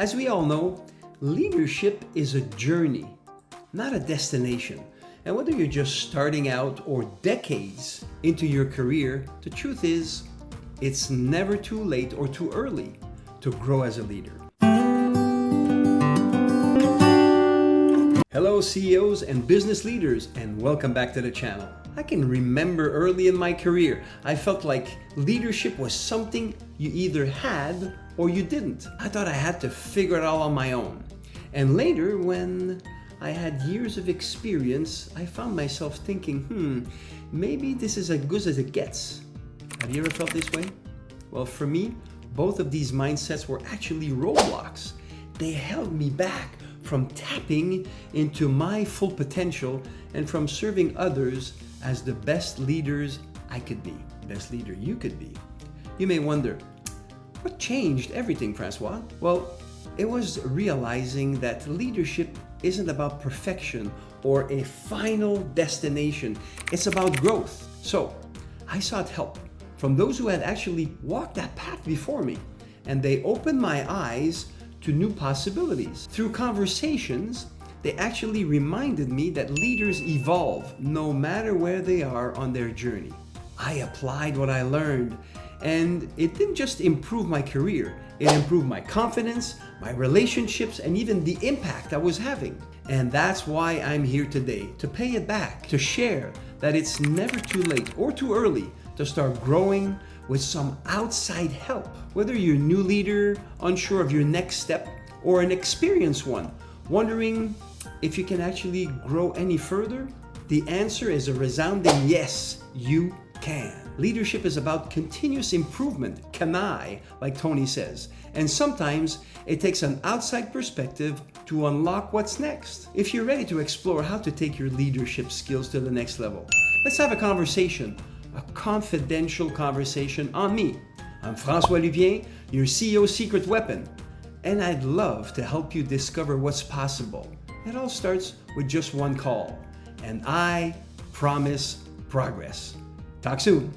As we all know, leadership is a journey, not a destination. And whether you're just starting out or decades into your career, the truth is, it's never too late or too early to grow as a leader. Hello CEOs and business leaders, and welcome back to the channel. I can remember early in my career, I felt like leadership was something you either had or you didn't. I thought I had to figure it all on my own. And later, when I had years of experience, I found myself thinking, maybe this is as good as it gets. Have you ever felt this way? Well, for me, both of these mindsets were actually roadblocks. They held me back from tapping into my full potential and from serving others as the best leaders I could be, best leader you could be. You may wonder, what changed everything, Francois? Well, it was realizing that leadership isn't about perfection or a final destination. It's about growth. So I sought help from those who had actually walked that path before me, and they opened my eyes to new possibilities. Through conversations, they actually reminded me that leaders evolve no matter where they are on their journey. I applied what I learned, and it didn't just improve my career, it improved my confidence, my relationships, and even the impact I was having. And that's why I'm here today, to pay it back, to share that it's never too late or too early to start growing with some outside help. Whether you're a new leader, unsure of your next step, or an experienced one, wondering if you can actually grow any further, the answer is a resounding yes, you can. Leadership is about continuous improvement, kanai, like Tony says. And sometimes it takes an outside perspective to unlock what's next. If you're ready to explore how to take your leadership skills to the next level, let's have a conversation, a confidential conversation on me. I'm Francois Lupien, your CEO secret weapon, and I'd love to help you discover what's possible. It all starts with just one call, and I promise progress. Talk soon.